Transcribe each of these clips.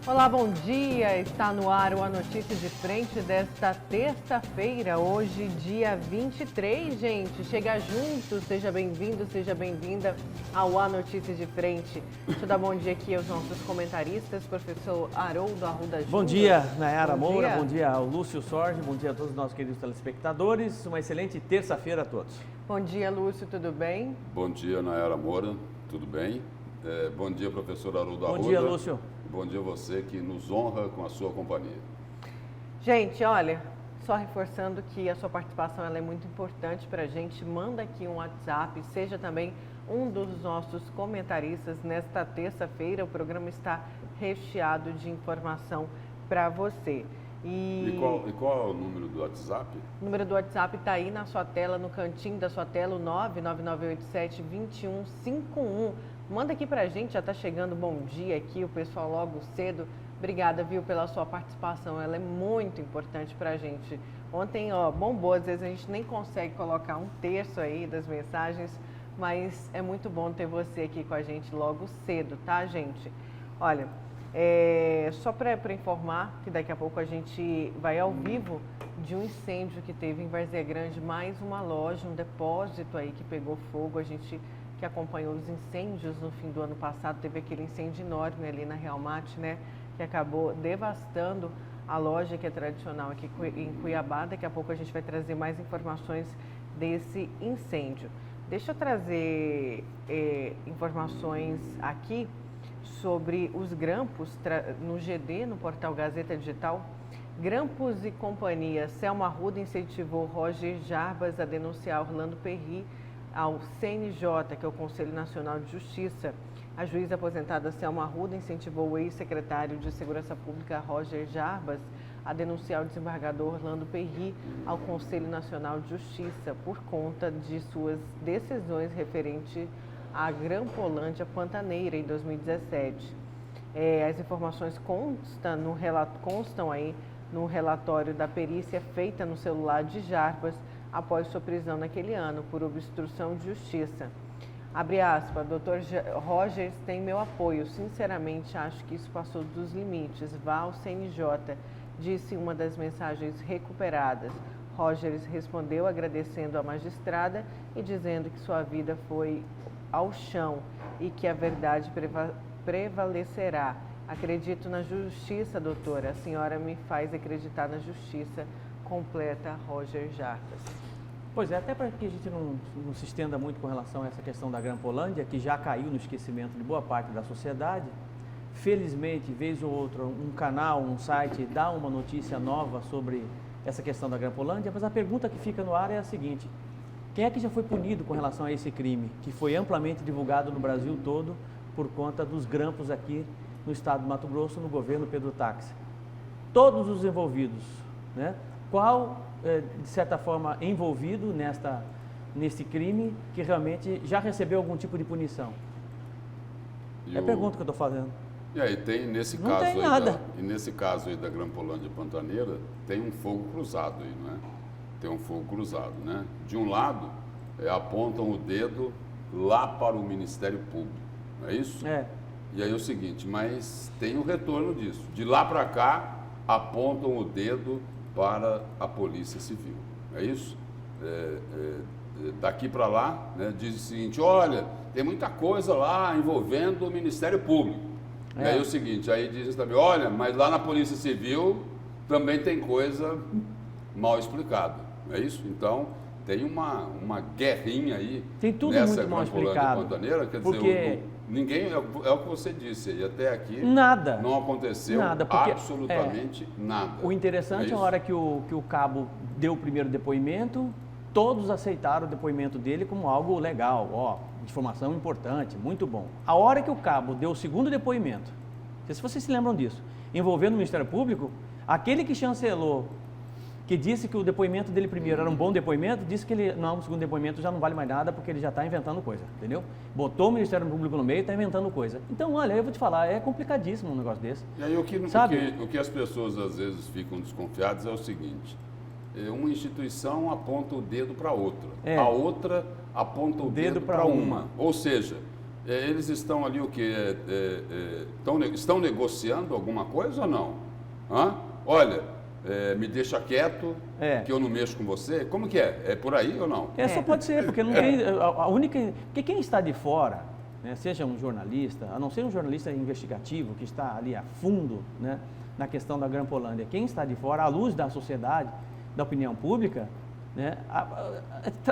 Olá, bom dia. Está no ar o A Notícia de Frente desta terça-feira, hoje, dia 23, gente. Chega junto, seja bem-vindo, seja bem-vinda ao A Notícia de Frente. Deixa eu dar bom dia aqui aos nossos comentaristas, professor Haroldo Arruda Júnior. Bom dia, Nayara Moura, bom dia ao Lúcio Sorge, bom dia a todos os nossos queridos telespectadores. Uma excelente terça-feira a todos. Bom dia, Lúcio, tudo bem? Bom dia, Nayara Moura, tudo bem? Bom dia, professor Haroldo Arruda. Bom dia, Lúcio. Bom dia a você que nos honra com a sua companhia. Gente, olha, só reforçando que a sua participação ela é muito importante para a gente. Manda aqui um WhatsApp, seja também um dos nossos comentaristas. Nesta terça-feira, o programa está recheado de informação para você. E qual é o número do WhatsApp? O número do WhatsApp está aí na sua tela, no cantinho da sua tela, o 99987-2151. Manda aqui pra gente, já tá chegando bom dia aqui, o pessoal logo cedo. Obrigada, viu, pela sua participação, ela é muito importante pra gente. Ontem, bombou, às vezes a gente nem consegue colocar um terço aí das mensagens, mas é muito bom ter você aqui com a gente logo cedo, tá, gente? Olha, só para informar que daqui a pouco a gente vai ao vivo de um incêndio que teve em Várzea Grande, mais uma loja, um depósito aí que pegou fogo. A gente que acompanhou os incêndios no fim do ano passado, teve aquele incêndio enorme ali na Realmate, né, que acabou devastando a loja que é tradicional aqui em Cuiabá. Daqui a pouco a gente vai trazer mais informações desse incêndio. Deixa eu trazer informações aqui sobre os grampos no GD, no portal Gazeta Digital. Grampos e Companhia. Selma Arruda incentivou Roger Jarbas a denunciar Orlando Perry ao CNJ, que é o Conselho Nacional de Justiça. A juíza aposentada Selma Arruda incentivou o ex-secretário de Segurança Pública Roger Jarbas a denunciar o desembargador Orlando Perry ao Conselho Nacional de Justiça por conta de suas decisões referentes à Grampolândia Pantaneira em 2017. As informações constam aí no relatório da perícia feita no celular de Jarbas após sua prisão naquele ano por obstrução de justiça. Abre aspas, Dr. Rogers tem meu apoio, sinceramente acho que isso passou dos limites, vá ao CNJ, disse uma das mensagens recuperadas. Rogers respondeu agradecendo à magistrada e dizendo que sua vida foi ao chão e que a verdade prevalecerá. Acredito na justiça, doutora, a senhora me faz acreditar na justiça, completa Roger Jarbas. Pois é, até para que a gente não se estenda muito com relação a essa questão da Grampolândia, que já caiu no esquecimento de boa parte da sociedade. Felizmente, vez ou outra, um canal, um site dá uma notícia nova sobre essa questão da Grampolândia, mas a pergunta que fica no ar é a seguinte: quem é que já foi punido com relação a esse crime, que foi amplamente divulgado no Brasil todo por conta dos grampos aqui no estado do Mato Grosso, no governo Pedro Táxi? Todos os envolvidos, né? Qual, de certa forma, envolvido nesse crime que realmente já recebeu algum tipo de punição? É a pergunta que eu estou fazendo. E aí tem, nesse Não caso tem aí nada. nesse caso aí da Grampolândia Pantaneira, tem um fogo cruzado aí, não é? Tem um fogo cruzado, né? De um lado, apontam o dedo lá para o Ministério Público, não é isso? É. E aí é o seguinte, mas tem o retorno disso. De lá para cá, apontam o dedo para a Polícia Civil, é isso? Daqui para lá, né, diz o seguinte, olha, tem muita coisa lá envolvendo o Ministério Público. E aí é o seguinte, aí dizem também, olha, mas lá na Polícia Civil também tem coisa mal explicada, não é isso? Então, tem uma guerrinha aí. Tem tudo nessa muito mal Grampolândia explicado. Pantaneira, quer Porque dizer, ninguém, é o que você disse, e até aqui nada, não aconteceu nada, porque, absolutamente nada. O interessante é a hora que o cabo deu o primeiro depoimento, todos aceitaram o depoimento dele como algo legal, informação importante, muito bom. A hora que o cabo deu o segundo depoimento, não sei se vocês se lembram disso, envolvendo o Ministério Público, aquele que chancelou, que disse que o depoimento dele primeiro era um bom depoimento, disse que o segundo depoimento já não vale mais nada porque ele já está inventando coisa, entendeu? Botou o Ministério Público no meio e está inventando coisa. Então, olha, eu vou te falar, é complicadíssimo um negócio desse. E aí o que as pessoas às vezes ficam desconfiadas é o seguinte, uma instituição aponta o dedo para outra, a outra aponta o dedo para uma. Ou seja, Eles estão ali o quê? Estão negociando alguma coisa ou não? Hã? Olha, me deixa quieto, que eu não mexo com você. Como que é? É por aí ou não? Só pode ser, porque não tem. A única. Porque quem está de fora, né, seja um jornalista, a não ser um jornalista investigativo que está ali a fundo, né, na questão da Grampolândia, quem está de fora, à luz da sociedade, da opinião pública, né,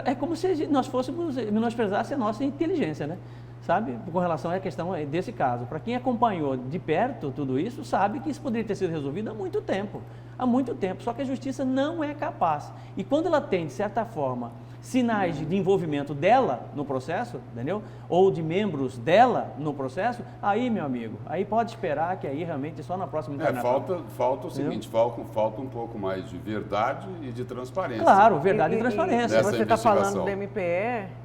é como se nós fôssemos menosprezasse a nossa inteligência, né? Sabe? Com relação à questão desse caso. Para quem acompanhou de perto tudo isso, sabe que isso poderia ter sido resolvido há muito tempo. Há muito tempo. Só que a justiça não é capaz. E quando ela tem, de certa forma, sinais de envolvimento dela no processo, entendeu? Ou de membros dela no processo, aí, meu amigo, aí pode esperar que aí realmente só na próxima internacional. Falta o seguinte, falta um pouco mais de verdade e de transparência. Claro, verdade e transparência. Você está falando do MPE...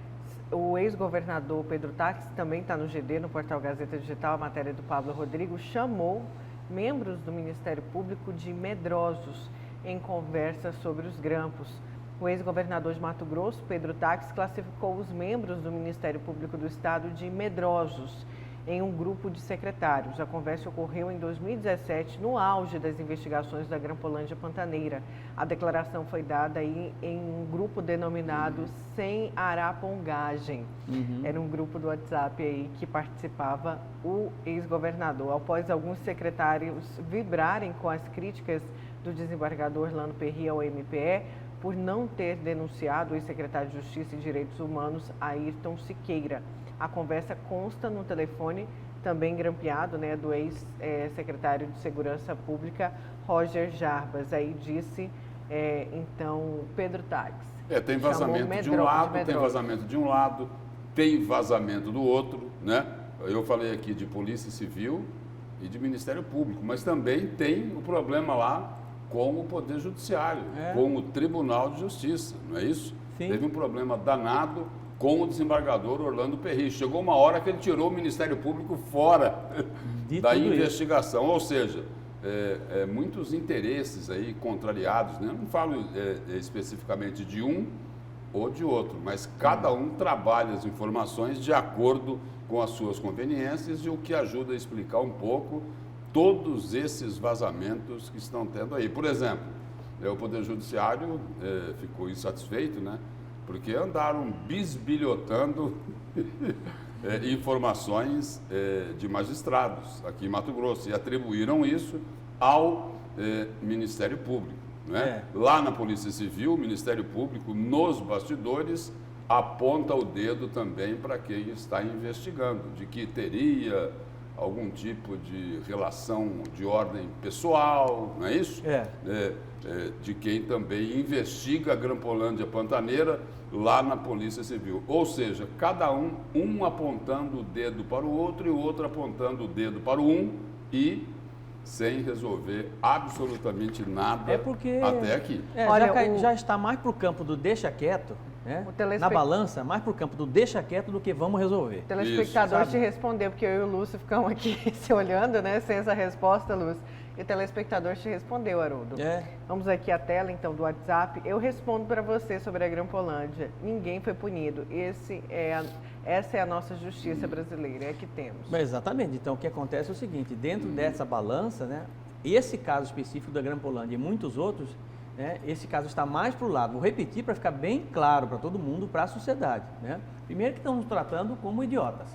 O ex-governador Pedro Táxi, também está no GD, no portal Gazeta Digital, a matéria do Pablo Rodrigo, chamou membros do Ministério Público de medrosos em conversa sobre os grampos. O ex-governador de Mato Grosso, Pedro Táxi, classificou os membros do Ministério Público do Estado de medrosos em um grupo de secretários. A conversa ocorreu em 2017, no auge das investigações da Grampolândia Pantaneira. A declaração foi dada aí em um grupo denominado Sem Arapongagem. Era um grupo do WhatsApp aí que participava o ex-governador. Após alguns secretários vibrarem com as críticas do desembargador Lano Perry ao MPE, por não ter denunciado o ex-secretário de Justiça e Direitos Humanos, Ayrton Siqueira. A conversa consta no telefone, também grampeado, né, do ex-secretário de Segurança Pública, Roger Jarbas. Aí disse, então, Pedro Táxi. Tem vazamento de um lado, tem vazamento de um lado, tem vazamento do outro, né? Eu falei aqui de Polícia Civil e de Ministério Público, mas também tem o problema lá com o Poder Judiciário, com o Tribunal de Justiça, não é isso? Sim. Teve um problema danado com o desembargador Orlando Perry. Chegou uma hora que ele tirou o Ministério Público fora da investigação, ou seja, muitos interesses aí contrariados, né? Eu não falo especificamente de um ou de outro, mas cada um trabalha as informações de acordo com as suas conveniências e o que ajuda a explicar um pouco todos esses vazamentos que estão tendo aí. Por exemplo, o Poder Judiciário ficou insatisfeito, né? Porque andaram bisbilhotando informações de magistrados aqui em Mato Grosso e atribuíram isso ao Ministério Público. Né? Lá na Polícia Civil, o Ministério Público, nos bastidores, aponta o dedo também para quem está investigando, de que teria algum tipo de relação de ordem pessoal, não é isso? De quem também investiga a Grampolândia Pantaneira lá na Polícia Civil. Ou seja, cada um apontando o dedo para o outro e o outro apontando o dedo para o e sem resolver absolutamente nada até aqui. Olha, já está mais para o campo do deixa quieto, né? Na balança, mais para o campo do deixa quieto do que vamos resolver. O telespectador te respondeu, porque eu e o Lúcio ficamos aqui se olhando, né, sem essa resposta, Lúcio. E o telespectador te respondeu, Haroldo. Vamos aqui à tela, então, do WhatsApp. Eu respondo para você sobre a Grampolândia. Ninguém foi punido. Essa é a nossa justiça brasileira, é a que temos. Exatamente. Então, o que acontece é o seguinte, dentro dessa balança, né, esse caso específico da Grampolândia e muitos outros, né, esse caso está mais para o lado. Vou repetir para ficar bem claro para todo mundo, para a sociedade. Né? Primeiro que estão nos tratando como idiotas.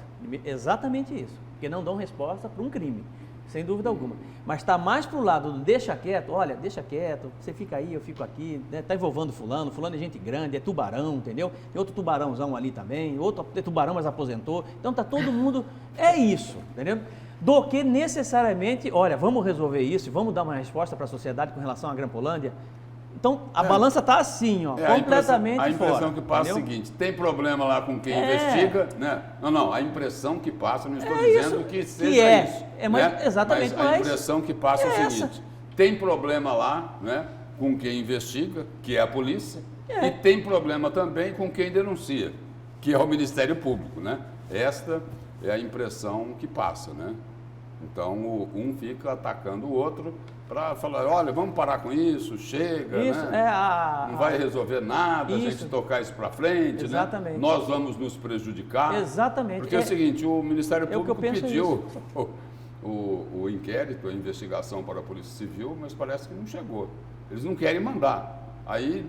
Exatamente isso. Porque não dão resposta para um crime. Sem dúvida alguma. Mas está mais para o lado do deixa quieto, olha, deixa quieto, você fica aí, eu fico aqui, né? Tá envolvendo fulano é gente grande, é tubarão, entendeu? Tem outro tubarãozão ali também, outro tubarão mas aposentou. Então tá todo mundo, é isso, entendeu? Do que necessariamente, olha, vamos resolver isso, vamos dar uma resposta para a sociedade com relação à Grampolândia. Então, a balança está assim, ó, completamente fora. A impressão que passa é o seguinte, tem problema lá com quem investiga, né? Não, a impressão que passa, não estou dizendo que seja isso. Exatamente. Mas a impressão que passa é o seguinte, tem problema lá, né, com quem investiga, que é a polícia, e tem problema também com quem denuncia, que é o Ministério Público, né? Esta é a impressão que passa, né? Então, um fica atacando o outro para falar, olha, vamos parar com isso, chega, Isso, né? Não vai resolver nada, a gente tocar isso para frente, exatamente. Né? Nós vamos nos prejudicar. Exatamente. Porque é o seguinte, o Ministério Público pediu o inquérito, a investigação para a Polícia Civil, mas parece que não chegou. Eles não querem mandar. Aí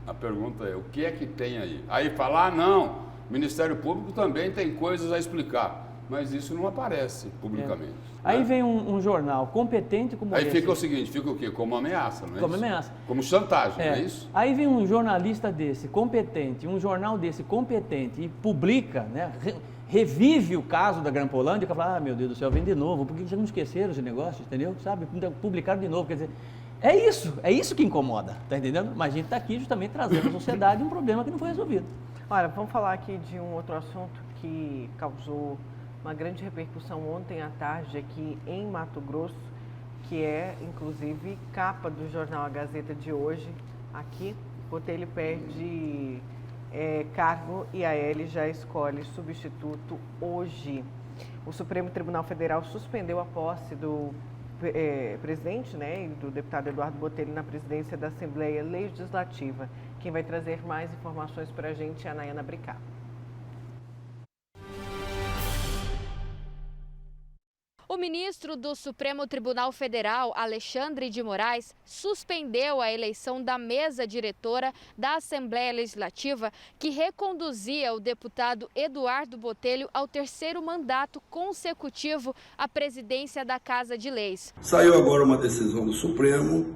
a pergunta é, o que é que tem aí? Aí falar, não, o Ministério Público também tem coisas a explicar. Mas isso não aparece publicamente. Aí né? vem um jornal competente como Aí esse. fica o seguinte, fica o quê? Como ameaça, não é Como isso? ameaça. Como chantagem, não é isso? Aí vem um jornalista desse, competente, um jornal desse, competente, e publica, né, revive o caso da Grampolândia, que fala, meu Deus do céu, vem de novo, porque já não esqueceram esse negócio, entendeu? Sabe? Publicaram de novo, quer dizer, é isso que incomoda, tá entendendo? Mas a gente está aqui justamente trazendo à sociedade um problema que não foi resolvido. Olha, vamos falar aqui de um outro assunto que causou uma grande repercussão ontem à tarde aqui em Mato Grosso, que é, inclusive, capa do jornal A Gazeta de hoje. Aqui, Botelho perde cargo e a L já escolhe substituto hoje. O Supremo Tribunal Federal suspendeu a posse do presidente, né, e do deputado Eduardo Botelho na presidência da Assembleia Legislativa. Quem vai trazer mais informações para a gente é a Nayana Bricá. O ministro do Supremo Tribunal Federal, Alexandre de Moraes, suspendeu a eleição da mesa diretora da Assembleia Legislativa, que reconduzia o deputado Eduardo Botelho ao terceiro mandato consecutivo à presidência da Casa de Leis. Saiu agora uma decisão do Supremo,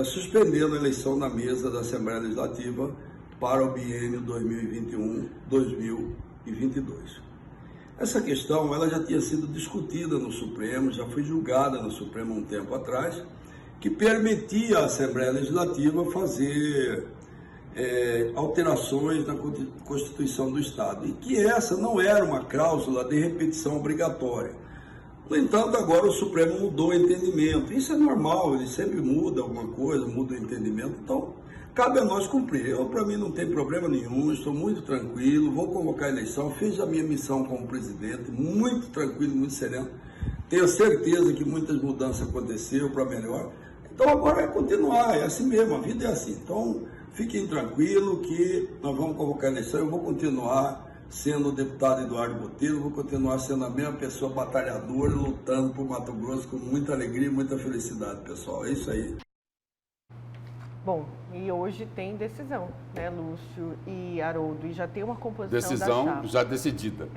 suspendendo a eleição da mesa da Assembleia Legislativa para o biênio 2021-2022. Essa questão ela já tinha sido discutida no Supremo, já foi julgada no Supremo há um tempo atrás, que permitia à Assembleia Legislativa fazer alterações na Constituição do Estado, e que essa não era uma cláusula de repetição obrigatória. No entanto, agora o Supremo mudou o entendimento. Isso é normal, ele sempre muda alguma coisa, muda o entendimento, então cabe a nós cumprir. Para mim não tem problema nenhum, estou muito tranquilo, vou convocar a eleição, fiz a minha missão como presidente, muito tranquilo, muito sereno. Tenho certeza que muitas mudanças aconteceram para melhor. Então agora é continuar, é assim mesmo, a vida é assim. Então fiquem tranquilos que nós vamos convocar a eleição, eu vou continuar sendo o deputado Eduardo Botelho, vou continuar sendo a mesma pessoa batalhadora, lutando por Mato Grosso com muita alegria e muita felicidade, pessoal. É isso aí. Bom, e hoje tem decisão, né, Lúcio e Haroldo, e já tem uma composição decisão da chapa. já decidida.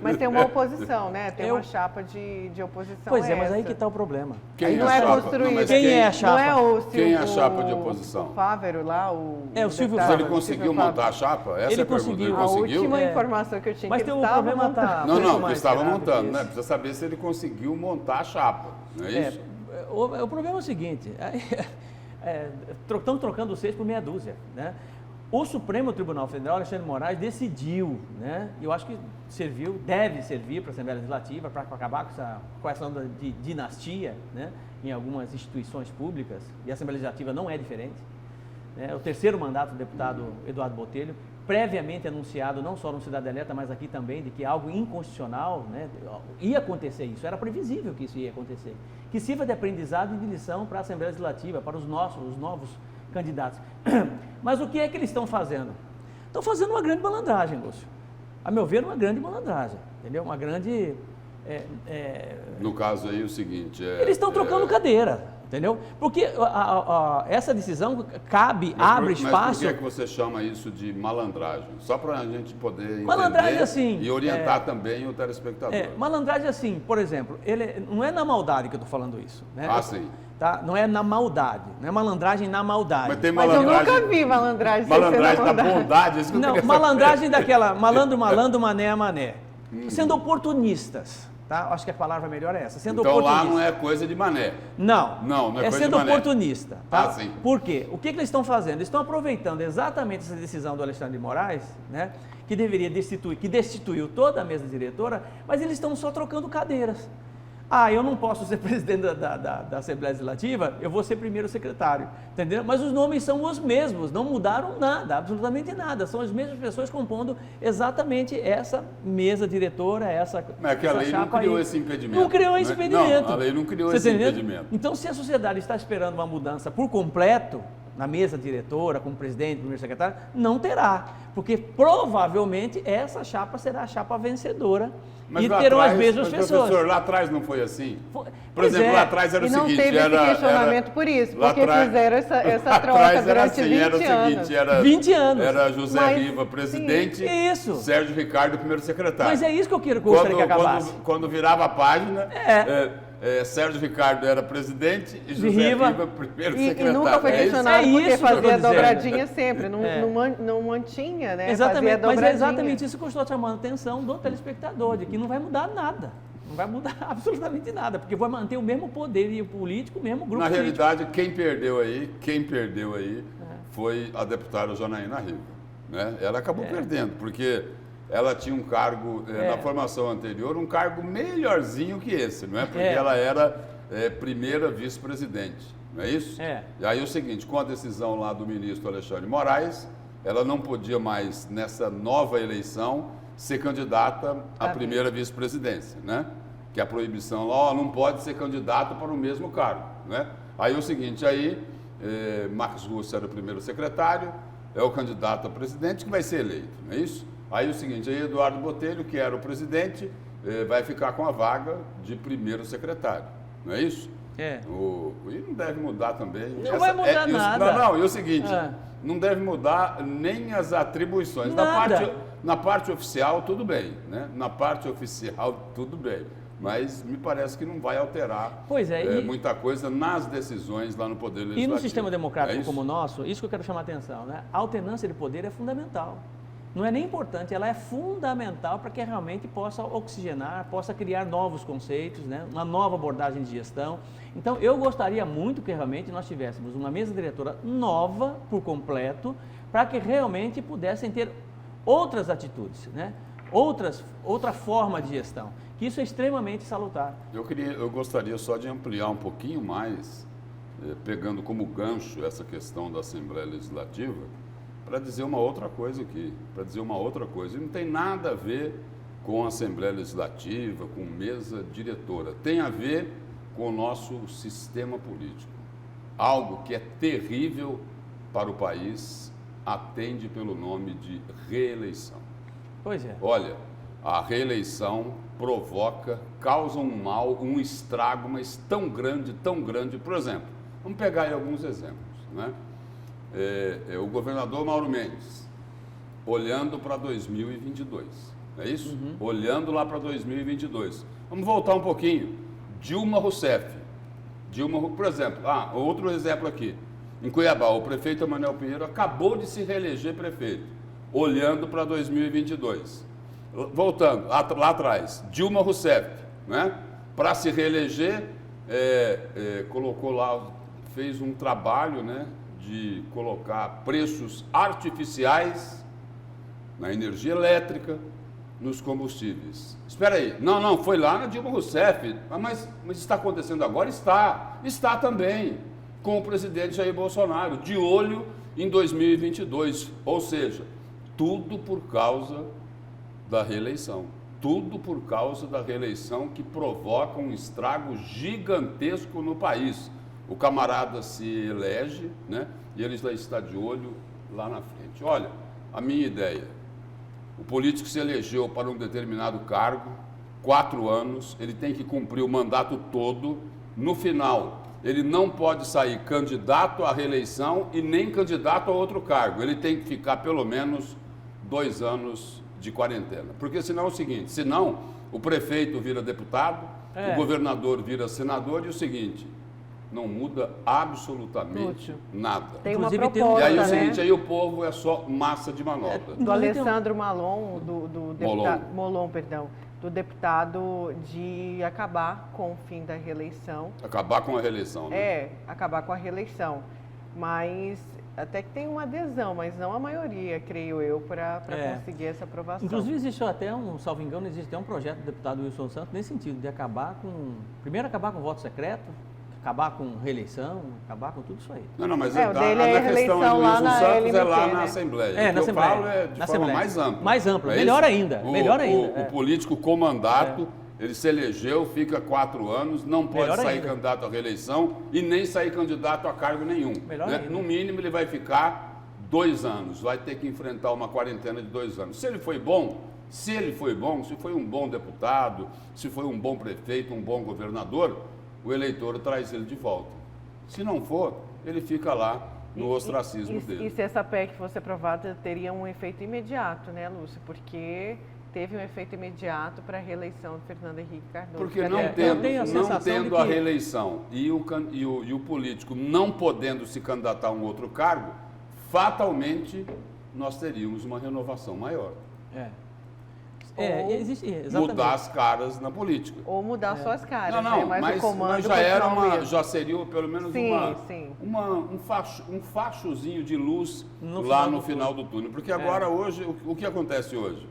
Mas tem uma oposição, né? Tem uma chapa de oposição. Pois mas aí que está o problema. Quem não é construído. Quem é a chapa? Não é o Silvio, quem é a chapa de oposição? O Fávero lá, o Silvio Mas Fávero. ele conseguiu montar a chapa? Essa Ele é a pergunta. conseguiu. Ele A conseguiu? última informação que eu tinha Mas que tem ele um problema montando. Não, ele estava montando, né? Precisa saber se ele conseguiu montar a chapa, não é isso? O problema é o seguinte, estão trocando 6 por meia dúzia, né? O Supremo Tribunal Federal, Alexandre de Moraes, decidiu, né? Eu acho que deve servir para a Assembleia Legislativa, para acabar com essa onda de dinastia, né? Em algumas instituições públicas, e a Assembleia Legislativa não é diferente, né? O terceiro mandato do deputado Eduardo Botelho, previamente anunciado, não só no Cidade Alerta, mas aqui também, de que algo inconstitucional, né, ia acontecer isso, era previsível que isso ia acontecer, que sirva de aprendizado e de lição para a Assembleia Legislativa, para os novos candidatos. Mas o que é que eles estão fazendo? Estão fazendo uma grande malandragem, Lúcio. A meu ver, uma grande malandragem, entendeu? Uma grande... No caso aí, o seguinte... Eles estão trocando cadeira. Entendeu? Porque essa decisão abre espaço... Mas por que é que você chama isso de malandragem? Só para a gente poder entender malandragem, assim, e orientar também o telespectador. Malandragem assim, por exemplo, não é na maldade que eu estou falando isso. Né? Sim. Tá? Não é na maldade, não é malandragem na maldade. Mas tem Mas eu malandragem... nunca vi malandragem sem Malandragem ser da na bondade. Isso que eu Não, queria malandragem saber. daquela malandro, mané. Sendo oportunistas. Tá? Acho que a palavra melhor é essa. Sendo Então oportunista. lá não é coisa de mané. Não. Não é coisa sendo de mané. oportunista. Tá? Sim. Por quê? O que eles estão fazendo? Eles estão aproveitando exatamente essa decisão do Alexandre de Moraes, né? Que destituiu toda a mesa diretora, mas eles estão só trocando cadeiras. eu não posso ser presidente da Assembleia Legislativa, eu vou ser primeiro secretário, entendeu? Mas os nomes são os mesmos, não mudaram nada, absolutamente nada, são as mesmas pessoas compondo exatamente essa mesa diretora, Mas é que a lei não criou esse impedimento. Não criou esse impedimento. Não, a lei não criou Você esse entendeu? impedimento. Então, se a sociedade está esperando uma mudança por completo, na mesa diretora, como presidente, primeiro secretário, não terá, porque provavelmente essa chapa será a chapa vencedora e terão as mesmas pessoas. Professor, lá atrás não foi assim? Por Pois exemplo, é. lá atrás era o E não seguinte, teve esse questionamento por isso, porque fizeram essa troca durante 20 era o anos. seguinte, era 20 anos. Era José Mas, Riva, presidente, sim, isso. Sérgio Ricardo, primeiro secretário. Mas é isso que eu gostaria que acabasse. Quando virava a página, Sérgio Ricardo era presidente e José Riva, primeiro E secretário. nunca foi É isso? questionado porque isso que eu tô fazia dizendo. dobradinha sempre, É. não mantinha, né? Exatamente, Fazia mas é dobradinha. exatamente isso que eu estou chamando a atenção do telespectador, de que não vai mudar nada. Não vai mudar absolutamente nada, porque vai manter o mesmo poder e o político, o mesmo grupo Na político. realidade, quem perdeu aí foi a deputada Janaína Riva. Né? Ela acabou perdendo, porque ela tinha um cargo, na formação anterior, um cargo melhorzinho que esse, não é? Porque ela era primeira vice-presidente, não é isso? E aí o seguinte, com a decisão lá do ministro Alexandre de Moraes, ela não podia mais, nessa nova eleição, ser candidata à primeira vice-presidência, né? Que a proibição lá, não pode ser candidato para o mesmo cargo, né? Aí o seguinte, Marcos Russo era o primeiro secretário, é o candidato a presidente que vai ser eleito, não é isso? Aí o seguinte, Eduardo Botelho, que era o presidente, vai ficar com a vaga de primeiro secretário, não é isso? E não deve mudar também. Não vai mudar nada. E o seguinte, não deve mudar nem as atribuições. Nada. Na parte oficial, tudo bem, né? Na parte oficial, tudo bem. Mas me parece que não vai alterar muita coisa nas decisões lá no Poder Legislativo. E no sistema democrático isso? como o nosso, isso que eu quero chamar a atenção, né? A alternância de poder é fundamental. Não é nem importante, ela é fundamental para que realmente possa oxigenar, possa criar novos conceitos, né? Uma nova abordagem de gestão. Então, eu gostaria muito que realmente nós tivéssemos uma mesa diretora nova por completo, para que realmente pudessem ter outras atitudes, né? Outra forma de gestão, que isso é extremamente salutar. Eu gostaria só de ampliar um pouquinho mais, pegando como gancho essa questão da Assembleia Legislativa, para dizer uma outra coisa aqui, E não tem nada a ver com a Assembleia Legislativa, com mesa diretora. Tem a ver com o nosso sistema político. Algo que é terrível para o país, atende pelo nome de reeleição. Pois é. Olha, a reeleição causa um mal, um estrago, mas tão grande. Por exemplo, vamos pegar aí alguns exemplos, né? O governador Mauro Mendes, olhando para 2022, não é isso? Olhando lá para 2022. Vamos voltar um pouquinho. Dilma Rousseff. Por exemplo, outro exemplo aqui. Em Cuiabá, o prefeito Emanuel Pinheiro acabou de se reeleger prefeito, olhando para 2022. Voltando, lá atrás, Dilma Rousseff, né? Para se reeleger, colocou lá, fez um trabalho, né? De colocar preços artificiais na energia elétrica, nos combustíveis. Espera aí, não, foi lá na Dilma Rousseff, mas está acontecendo agora? Está também, com o presidente Jair Bolsonaro, de olho em 2022, ou seja, tudo por causa da reeleição. Tudo por causa da reeleição que provoca um estrago gigantesco no país. O camarada se elege, né? E ele já está de olho lá na frente. Olha, a minha ideia, o político se elegeu para um determinado cargo, 4 anos, ele tem que cumprir o mandato todo. No final, ele não pode sair candidato à reeleição e nem candidato a outro cargo. Ele tem que ficar pelo menos 2 anos de quarentena. Porque senão é o seguinte, o prefeito vira deputado, o governador vira senador e o seguinte, não muda absolutamente nada. Tem uma Inclusive, proposta, E aí o né? seguinte, aí o povo é só massa de manobra. Do Alessandro Molon, do deputado de acabar com o fim da reeleição. Acabar com a reeleição, né? Acabar com a reeleição. Mas até que tem uma adesão, mas não a maioria, creio eu, para conseguir essa aprovação. Inclusive existe até salvo engano, existe até um projeto do deputado Wilson Santos nesse sentido, de primeiro acabar com o voto secreto, acabar com reeleição, acabar com tudo isso aí. Não, mas o dele é a questão reeleição do lá Wilson na Santos LMT, é lá né? na Assembleia. É, o na que Assembleia. eu falo é de Na forma Assembleia. mais ampla. Mais ampla, Não é melhor isso? ainda, melhor ainda. O político com mandato, ele se elegeu, fica 4 anos, não pode Melhor sair ainda. candidato à reeleição e nem sair candidato a cargo nenhum. Melhor né? ainda. No mínimo, ele vai ficar 2 anos, vai ter que enfrentar uma quarentena de 2 anos. Se ele foi bom, se foi um bom deputado, se foi um bom prefeito, um bom governador, o eleitor traz ele de volta. Se não for, ele fica lá no ostracismo dele. E se essa PEC fosse aprovada, teria um efeito imediato, né, Lúcio? Porque teve um efeito imediato para a reeleição de Fernando Henrique Cardoso. Porque Cadê não a- tendo a reeleição e o político não podendo se candidatar a um outro cargo, fatalmente nós teríamos uma renovação maior. Existe, exatamente. Mudar as caras na política. Ou mudar só as caras, Não, né? Mas o comando mas já era continua o mesmo. já seria pelo menos Sim. um fachozinho de luz No lá final no do final do túnel. Porque agora, hoje, o que acontece hoje?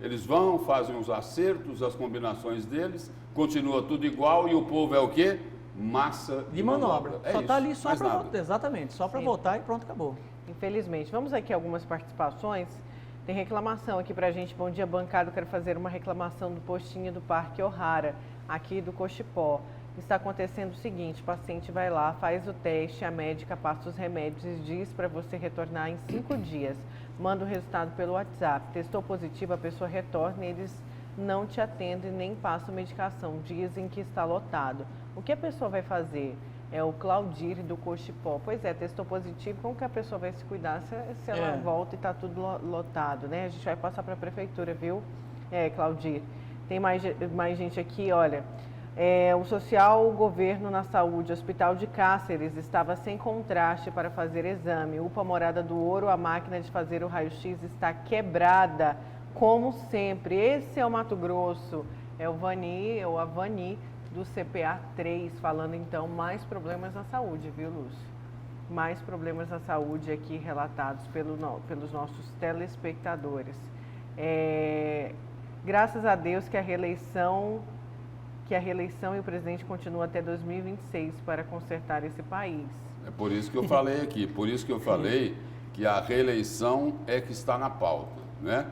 Eles vão, fazem os acertos, as combinações deles, continua tudo igual e o povo é o quê? Massa De manobra. É Só está isso, ali só mais para nada. votar. Exatamente, só para Sim. votar e pronto, acabou. Infelizmente. Vamos aqui algumas participações. Tem reclamação aqui pra gente. Bom dia, bancada. Eu quero fazer uma reclamação do postinho do Parque O'Hara, aqui do Cochipó. Está acontecendo o seguinte, o paciente vai lá, faz o teste, a médica passa os remédios e diz para você retornar em 5 dias. Manda o resultado pelo WhatsApp. Testou positivo, a pessoa retorna e eles não te atendem nem passam medicação. Dizem que está lotado. O que a pessoa vai fazer? É o Claudir do Cochipó. Pois é, testou positivo, como que a pessoa vai se cuidar se ela volta e está tudo lotado, né? A gente vai passar para a prefeitura, viu, Claudir? Tem mais gente aqui, olha. O social governo na saúde, Hospital de Cáceres estava sem contraste para fazer exame. UPA Morada do Ouro, a máquina de fazer o raio-x está quebrada, como sempre. Esse é o Mato Grosso, é a Vani do CPA 3, falando então mais problemas na saúde, viu, Lúcio? Mais problemas na saúde aqui relatados pelos nossos telespectadores. Graças a Deus que a reeleição e o presidente continuam até 2026 para consertar esse país. É por isso que eu falei aqui, por isso que eu falei que a reeleição é que está na pauta, né?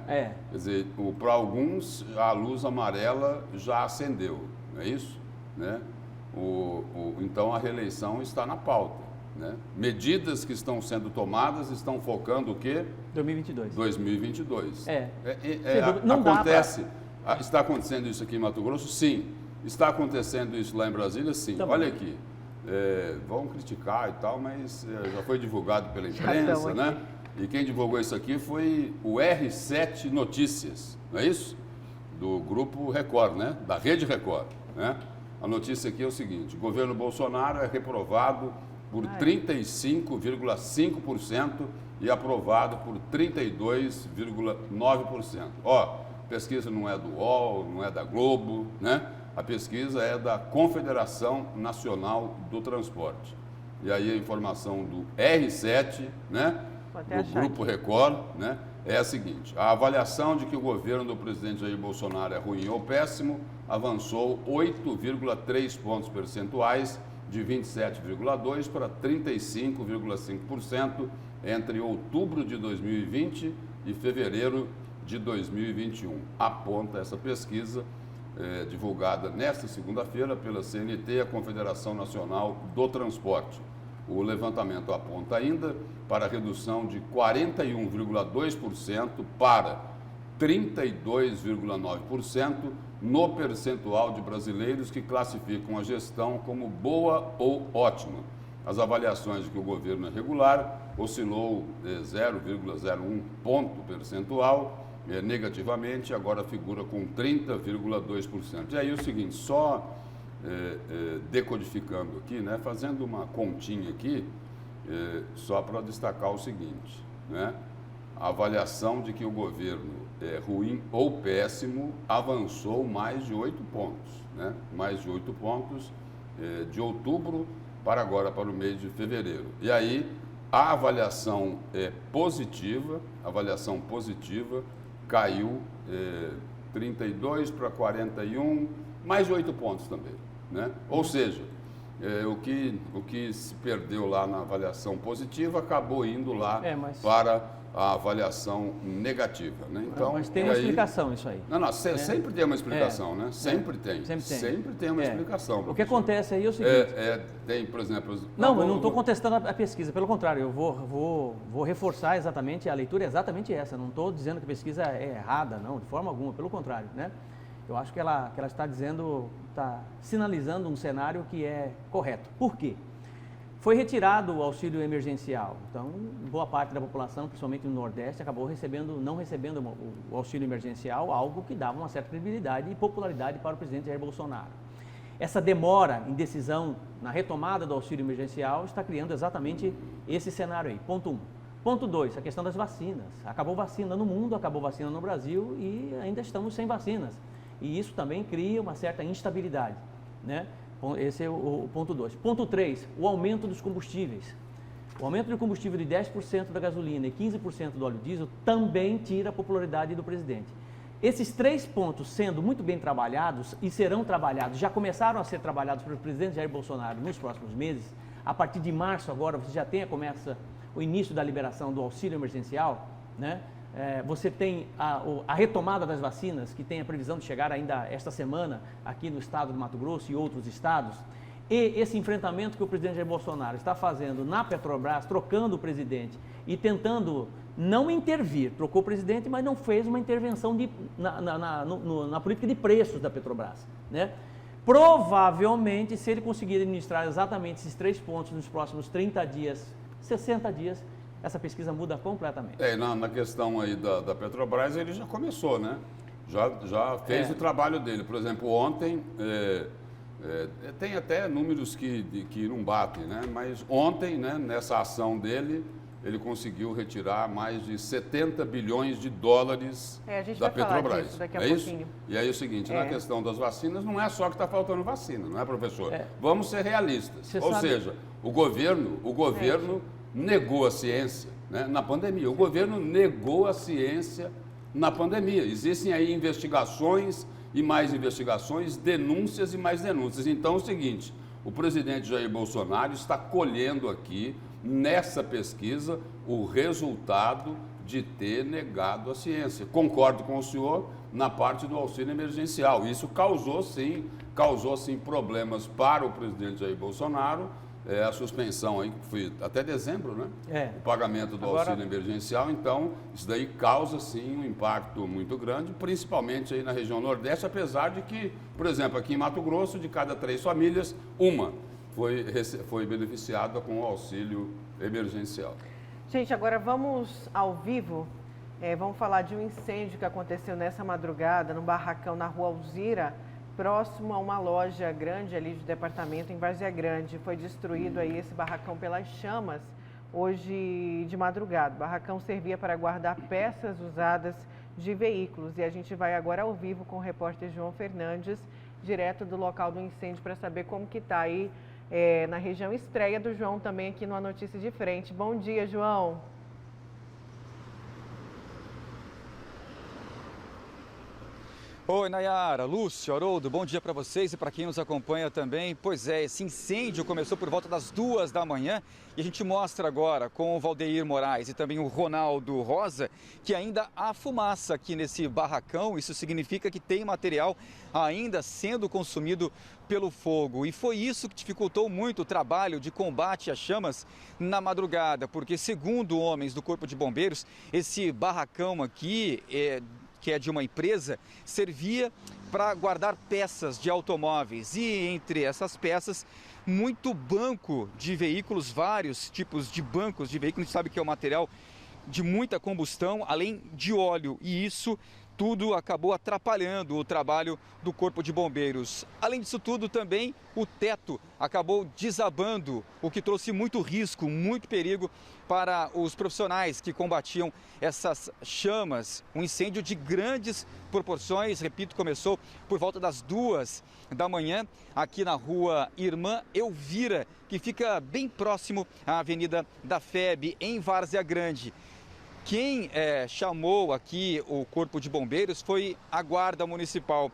Quer dizer, para alguns a luz amarela já acendeu, não é isso? Né? Então a reeleição está na pauta, né? Medidas que estão sendo tomadas estão focando o quê? 2022. 2022. Não dá Está acontecendo isso aqui em Mato Grosso? Sim. Está acontecendo isso lá em Brasília? Sim. Também. Olha aqui, vão criticar e tal, mas já foi divulgado pela imprensa, né? E quem divulgou isso aqui foi o R7 Notícias, não é isso? Do Grupo Record, né? Da Rede Record, né? A notícia aqui é o seguinte: o governo Bolsonaro é reprovado por 35,5% e aprovado por 32,9%. Ó, pesquisa não é do UOL, não é da Globo, né? A pesquisa é da Confederação Nacional do Transporte. E aí a informação do R7, né? Do Grupo Record, né? É a seguinte: a avaliação de que o governo do presidente Jair Bolsonaro é ruim ou péssimo avançou 8,3 pontos percentuais, de 27,2% para 35,5% entre outubro de 2020 e fevereiro de 2021. Aponta essa pesquisa, divulgada nesta segunda-feira pela CNT, a Confederação Nacional do Transporte. O levantamento aponta ainda para a redução de 41,2% para 32,9% no percentual de brasileiros que classificam a gestão como boa ou ótima. As avaliações de que o governo é regular oscilou 0,01 ponto percentual negativamente, agora figura com 30,2%. E aí o seguinte, só decodificando aqui, né, fazendo uma continha aqui, só para destacar o seguinte, né? A avaliação de que o governo é ruim ou péssimo avançou mais de 8 pontos, né? Mais de 8 pontos de outubro para agora, para o mês de fevereiro. E aí A avaliação é positiva, caiu 32 para 41, mais 8 pontos também, né? Ou seja, o que se perdeu lá na avaliação positiva acabou indo lá para a avaliação negativa, né? Então, mas tem uma explicação isso aí. Não, sempre tem uma explicação, né? Sempre tem uma explicação. O que acontece aí é o seguinte... tem, por exemplo... Não, eu não estou contestando a pesquisa, pelo contrário, eu vou reforçar exatamente, a leitura é exatamente essa, não estou dizendo que a pesquisa é errada, não, de forma alguma, pelo contrário, né? Eu acho que ela está sinalizando um cenário que é correto. Por quê? Foi retirado o auxílio emergencial, então boa parte da população, principalmente no Nordeste, acabou não recebendo o auxílio emergencial, algo que dava uma certa credibilidade e popularidade para o presidente Jair Bolsonaro. Essa demora em decisão na retomada do auxílio emergencial está criando exatamente esse cenário aí, ponto 1. Ponto 2, a questão das vacinas. Acabou vacina no mundo, acabou vacina no Brasil e ainda estamos sem vacinas. E isso também cria uma certa instabilidade, né? Esse é o ponto 2. Ponto 3, o aumento dos combustíveis. O aumento do combustível de 10% da gasolina e 15% do óleo diesel também tira a popularidade do presidente. Esses 3 pontos sendo muito bem trabalhados e serão trabalhados, já começaram a ser trabalhados pelo presidente Jair Bolsonaro nos próximos meses. A partir de março agora você já começa o início da liberação do auxílio emergencial, né? Você tem a retomada das vacinas, que tem a previsão de chegar ainda esta semana aqui no estado do Mato Grosso e outros estados. E esse enfrentamento que o presidente Jair Bolsonaro está fazendo na Petrobras, trocando o presidente e tentando não intervir, trocou o presidente, mas não fez uma intervenção na política de preços da Petrobras, né? Provavelmente, se ele conseguir administrar exatamente esses 3 pontos nos próximos 30 dias, 60 dias, essa pesquisa muda completamente. Na questão aí da Petrobras, ele já começou, né? Já fez o trabalho dele. Por exemplo, ontem, tem até números que não batem, né? Mas ontem, né, nessa ação dele, ele conseguiu retirar mais de 70 bilhões de dólares da Petrobras. Disso daqui a pouquinho. E aí é o seguinte, na questão das vacinas, não é só que está faltando vacina, não é, professor? Vamos ser realistas. Ou seja, o governo negou a ciência, né, na pandemia. O governo negou a ciência na pandemia. Existem aí investigações e mais investigações, denúncias e mais denúncias. Então é o seguinte, o presidente Jair Bolsonaro está colhendo aqui, nessa pesquisa, o resultado de ter negado a ciência. Concordo com o senhor na parte do auxílio emergencial. Isso causou sim problemas para o presidente Jair Bolsonaro. A suspensão aí, que foi até dezembro, né? O pagamento do auxílio emergencial, então, isso daí causa sim um impacto muito grande, principalmente aí na região Nordeste, apesar de que, por exemplo, aqui em Mato Grosso, de cada 3 famílias, uma foi beneficiada com o auxílio emergencial. Gente, agora vamos ao vivo, vamos falar de um incêndio que aconteceu nessa madrugada, num barracão na Rua Alzira, próximo a uma loja grande ali de departamento em Várzea Grande. Foi destruído aí esse barracão pelas chamas hoje de madrugada. O barracão servia para guardar peças usadas de veículos. E a gente vai agora ao vivo com o repórter João Fernandes, direto do local do incêndio, para saber como que está aí na região. Estreia do João também aqui no A Notícia de Frente. Bom dia, João. Oi, Nayara, Lúcio, Haroldo, bom dia para vocês e para quem nos acompanha também. Pois é, esse incêndio começou por volta das 2 da manhã e a gente mostra agora com o Valdeir Moraes e também o Ronaldo Rosa que ainda há fumaça aqui nesse barracão. Isso significa que tem material ainda sendo consumido pelo fogo. E foi isso que dificultou muito o trabalho de combate às chamas na madrugada, porque segundo homens do Corpo de Bombeiros, esse barracão aqui que é de uma empresa, servia para guardar peças de automóveis e entre essas peças, muito banco de veículos, vários tipos de bancos de veículos. A gente sabe que é um material de muita combustão, além de óleo, e isso tudo acabou atrapalhando o trabalho do Corpo de Bombeiros. Além disso tudo, também o teto acabou desabando, o que trouxe muito risco, muito perigo para os profissionais que combatiam essas chamas. Um incêndio de grandes proporções, repito, começou por volta das 2 da manhã, aqui na rua Irmã Elvira, que fica bem próximo à Avenida da FEB, em Várzea Grande. Quem chamou aqui o Corpo de Bombeiros foi a Guarda Municipal,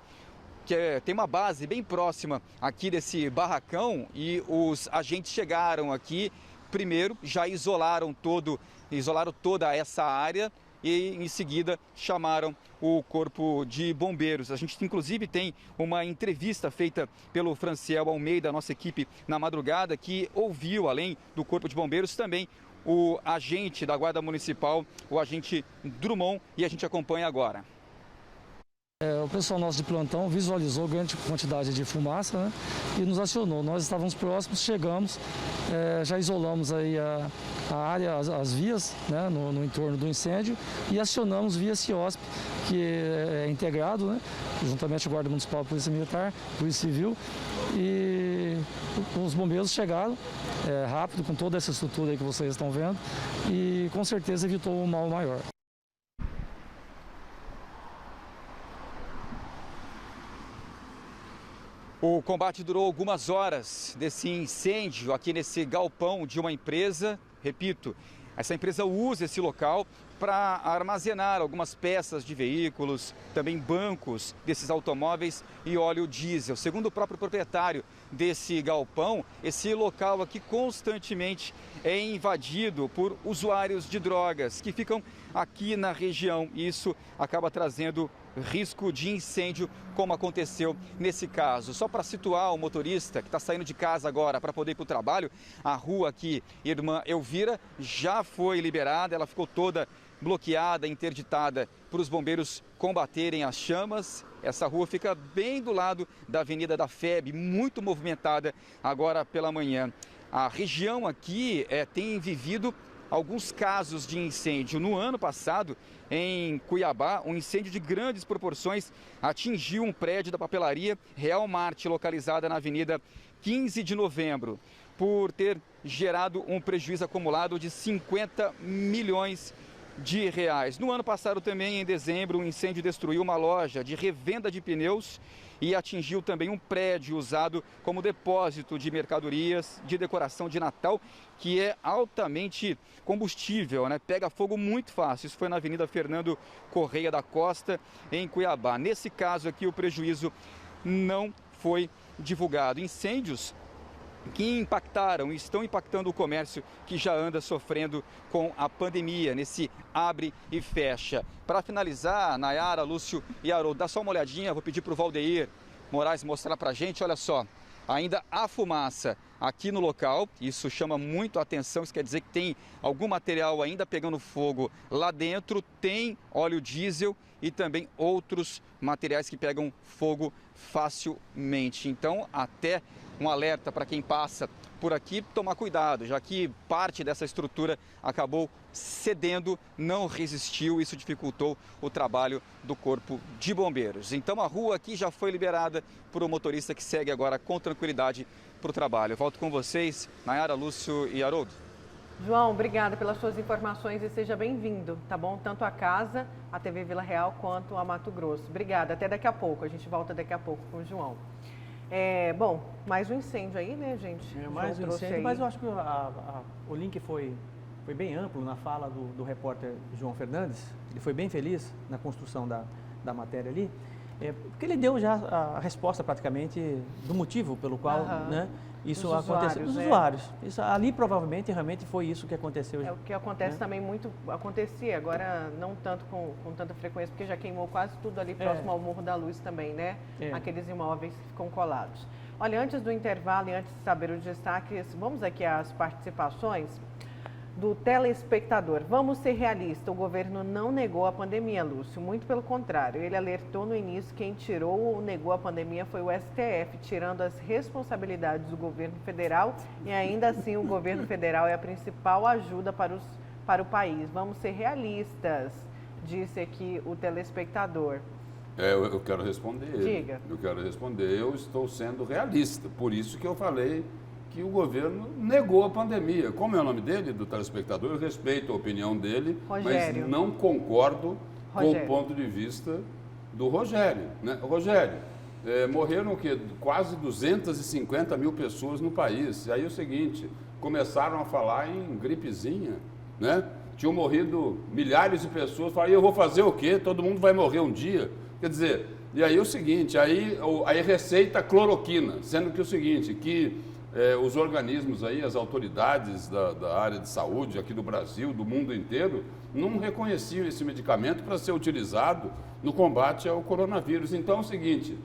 que tem uma base bem próxima aqui desse barracão, e os agentes chegaram aqui, primeiro já isolaram toda essa área e em seguida chamaram o Corpo de Bombeiros. A gente inclusive tem uma entrevista feita pelo Franciel Almeida, nossa equipe na madrugada, que ouviu, além do Corpo de Bombeiros, também o agente da Guarda Municipal, o agente Drummond, e a gente acompanha agora. O pessoal nosso de plantão visualizou grande quantidade de fumaça, né, e nos acionou. Nós estávamos próximos, chegamos, já isolamos aí a área, as vias, né, no entorno do incêndio, e acionamos via CIOSP, que é integrado, né, juntamente com a Guarda Municipal, Polícia Militar, Polícia Civil, e os bombeiros chegaram rápido, com toda essa estrutura aí que vocês estão vendo, e com certeza evitou um mal maior. O combate durou algumas horas desse incêndio aqui nesse galpão de uma empresa. Repito, essa empresa usa esse local para armazenar algumas peças de veículos, também bancos desses automóveis e óleo diesel. Segundo o próprio proprietário desse galpão, esse local aqui constantemente é invadido por usuários de drogas que ficam aqui na região. E isso acaba trazendo risco de incêndio, como aconteceu nesse caso. Só para situar o motorista que está saindo de casa agora para poder ir para o trabalho, a rua aqui, Irmã Elvira, já foi liberada, ela ficou toda bloqueada, interditada para os bombeiros combaterem as chamas. Essa rua fica bem do lado da Avenida da FEB, muito movimentada agora pela manhã. A região aqui tem vivido alguns casos de incêndio. No ano passado, em Cuiabá, um incêndio de grandes proporções atingiu um prédio da papelaria Real Marte, localizada na Avenida 15 de Novembro, por ter gerado um prejuízo acumulado de 50 milhões de reais. No ano passado também, em dezembro, um incêndio destruiu uma loja de revenda de pneus e atingiu também um prédio usado como depósito de mercadorias de decoração de Natal, que é altamente combustível, né? Pega fogo muito fácil. Isso foi na Avenida Fernando Correia da Costa, em Cuiabá. Nesse caso aqui, o prejuízo não foi divulgado. Incêndios que impactaram e estão impactando o comércio, que já anda sofrendo com a pandemia, nesse abre e fecha. Para finalizar, Nayara, Lúcio e Haroldo, dá só uma olhadinha, vou pedir para o Valdeir Moraes mostrar para a gente, olha só, ainda há fumaça aqui no local, isso chama muito a atenção, isso quer dizer que tem algum material ainda pegando fogo lá dentro, tem óleo diesel e também outros materiais que pegam fogo facilmente. Então, até um alerta para quem passa por aqui, tomar cuidado, já que parte dessa estrutura acabou cedendo, não resistiu, isso dificultou o trabalho do Corpo de Bombeiros. Então a rua aqui já foi liberada por um motorista que segue agora com tranquilidade para o trabalho. Volto com vocês, Nayara, Lúcio e Haroldo. João, obrigada pelas suas informações e seja bem-vindo, tá bom? Tanto a casa, a TV Vila Real, quanto a Mato Grosso. Obrigada, até daqui a pouco, a gente volta daqui a pouco com o João. Bom, mais um incêndio aí, né, gente? Mais um incêndio, mas eu acho que o link foi bem amplo na fala do repórter João Fernandes. Ele foi bem feliz na construção da matéria ali, porque ele deu já a resposta praticamente do motivo pelo qual né, isso aconteceu. Os usuários. Isso, ali provavelmente realmente foi isso que aconteceu. É o que acontece também muito, acontecia, agora não tanto com tanta frequência, porque já queimou quase tudo ali próximo ao Morro da Luz também, né? Aqueles imóveis que ficam colados. Olha, antes do intervalo e antes de saber os destaques, vamos aqui às participações do telespectador. Vamos ser realistas, o governo não negou a pandemia, Lúcio, muito pelo contrário. Ele alertou no início que quem tirou ou negou a pandemia foi o STF, tirando as responsabilidades do governo federal, e ainda assim o governo federal é a principal ajuda para o país. Vamos ser realistas. disse aqui o telespectador. Eu quero responder. Diga. Eu quero responder. Eu estou sendo realista. Por isso que eu falei que o governo negou a pandemia. Como é o nome dele, do telespectador? Eu respeito a opinião dele, Rogério. mas não concordo com o Rogério. ponto de vista do Rogério. Né? Rogério, morreram o quê? Quase 250 mil pessoas no país. E aí é o seguinte, começaram a falar em gripezinha, né? Tinham morrido milhares de pessoas, falaram, e eu vou fazer o quê? Todo mundo vai morrer um dia. Quer dizer, e aí é o seguinte, aí receita cloroquina, sendo que o seguinte, que os organismos aí, as autoridades da área de saúde aqui do Brasil, do mundo inteiro, não reconheciam esse medicamento para ser utilizado no combate ao coronavírus. Então é o seguinte,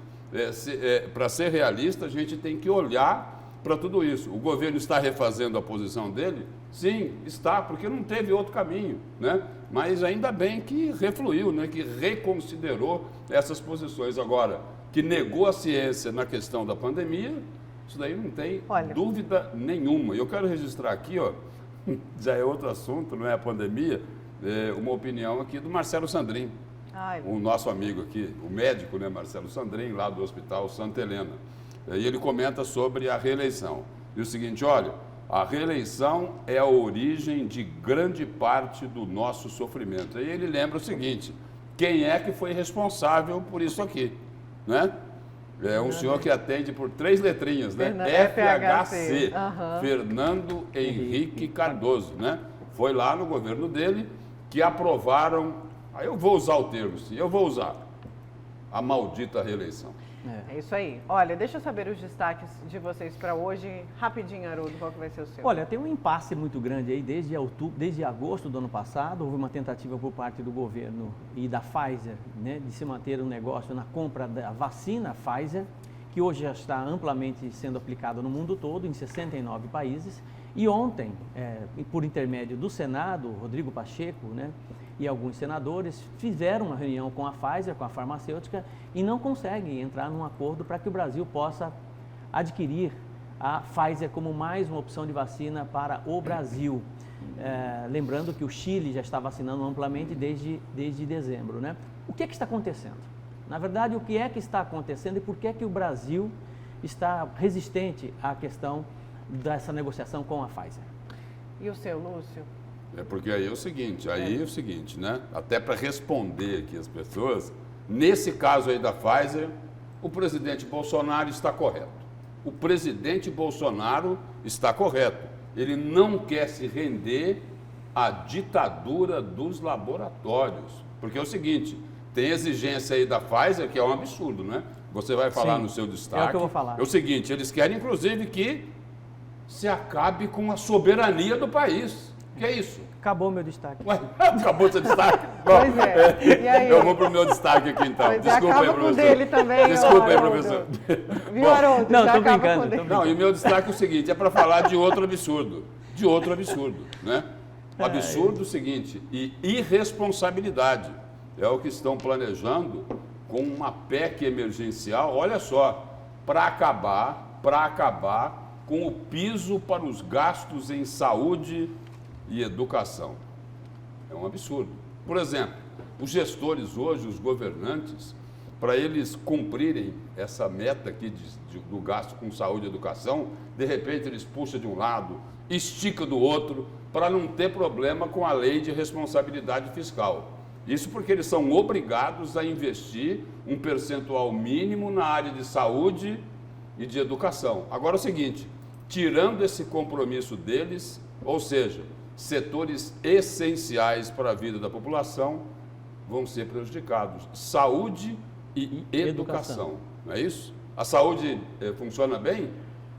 para ser realista, a gente tem que olhar para tudo isso. O governo está refazendo a posição dele? Sim, está, porque não teve outro caminho, né? Mas ainda bem que refluiu, né? Que reconsiderou essas posições. Agora, que negou a ciência na questão da pandemia, isso daí não tem dúvida nenhuma. E eu quero registrar aqui, ó, já é outro assunto, não é a pandemia, uma opinião aqui do Marcelo Sandrin, o nosso amigo aqui, o médico, né, Marcelo Sandrin, lá do Hospital Santa Helena. E ele comenta sobre a reeleição. E o seguinte, olha, a reeleição é a origem de grande parte do nosso sofrimento. E ele lembra o seguinte, quem é que foi responsável por isso aqui, né? É um senhor que atende por 3 letrinhas, né? FHC, Fernando Henrique Cardoso, né? Foi lá no governo dele que aprovaram, aí eu vou usar o termo, sim, eu vou usar, a maldita reeleição. É isso aí. Olha, deixa eu saber os destaques de vocês para hoje. Rapidinho, Haroldo, qual que vai ser o seu? Olha, tem um impasse muito grande aí desde agosto do ano passado. Houve uma tentativa por parte do governo e da Pfizer, né, de se manter um negócio na compra da vacina Pfizer, que hoje já está amplamente sendo aplicada no mundo todo, em 69 países. E ontem, por intermédio do Senado, Rodrigo Pacheco, né, e alguns senadores fizeram uma reunião com a Pfizer, com a farmacêutica, e não conseguem entrar num acordo para que o Brasil possa adquirir a Pfizer como mais uma opção de vacina para o Brasil. Lembrando que o Chile já está vacinando amplamente desde dezembro, né? O que é que está acontecendo? Na verdade, o que é que está acontecendo e por que é que o Brasil está resistente à questão dessa negociação com a Pfizer? E o seu, Lúcio? Porque aí é o seguinte, né? Até para responder aqui as pessoas, nesse caso aí da Pfizer, o presidente Bolsonaro está correto. O presidente Bolsonaro está correto. Ele não quer se render à ditadura dos laboratórios. Porque é o seguinte, tem exigência aí da Pfizer, que é um absurdo, né? Você vai falar Sim, no seu destaque. é o que eu vou falar. É o seguinte, eles querem inclusive que se acabe com a soberania do país. Que é isso? Acabou meu destaque. Ué, acabou seu destaque? Pois é. E aí? Eu vou pro meu destaque aqui então. Pois Desculpa aí, acaba com professor. dele também, Desculpa aí, Haroldo. professor. Viu, Haroldo? Não, Já tô acaba brincando, com dele. Não, e o meu destaque é o seguinte, é para falar de outro absurdo. De outro absurdo, né? O absurdo é o seguinte, e irresponsabilidade. É o que estão planejando com uma PEC emergencial, olha só, para acabar com o piso para os gastos em saúde e educação. É um absurdo. Por exemplo, os gestores hoje, os governantes, para eles cumprirem essa meta aqui do gasto com saúde e educação, de repente eles puxam de um lado, estica do outro, para não ter problema com a lei de responsabilidade fiscal. Isso porque eles são obrigados a investir um percentual mínimo na área de saúde e de educação. Agora é o seguinte, tirando esse compromisso deles, ou seja, setores essenciais para a vida da população vão ser prejudicados. Saúde e educação. Não é isso? A saúde funciona bem?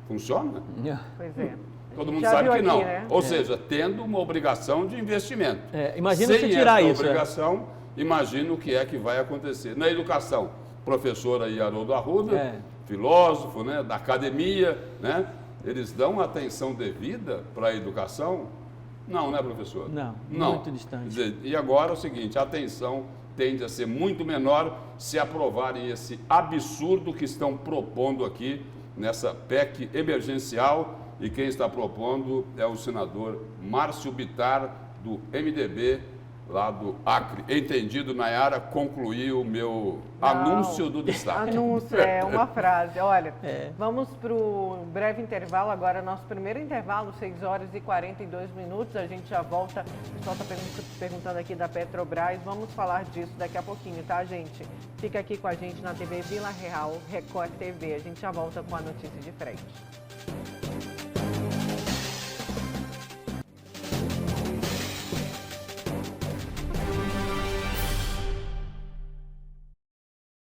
Funciona? Pois é. Todo mundo Já sabe viu que aqui, não. né? Ou seja, tendo uma obrigação de investimento. Imagina Sem se tirar essa isso. obrigação, imagina o que é que vai acontecer. Na educação, professor aí, Haroldo Arruda, filósofo, né, da academia, né? Eles dão atenção devida para a educação? Não, né, professor? Não, muito distante. Quer dizer, e agora é o seguinte, a atenção tende a ser muito menor se aprovarem esse absurdo que estão propondo aqui nessa PEC emergencial, e quem está propondo é o senador Márcio Bittar, do MDB, lá do Acre. Entendido, Nayara, concluí o meu anúncio do destaque. Anúncio, é uma frase. Olha, vamos para o breve intervalo agora, nosso primeiro intervalo, 6 horas e 42 minutos. A gente já volta. O pessoal está perguntando aqui da Petrobras. Vamos falar disso daqui a pouquinho, tá, gente? Fica aqui com a gente na TV Vila Real, Record TV. A gente já volta com a notícia de frente.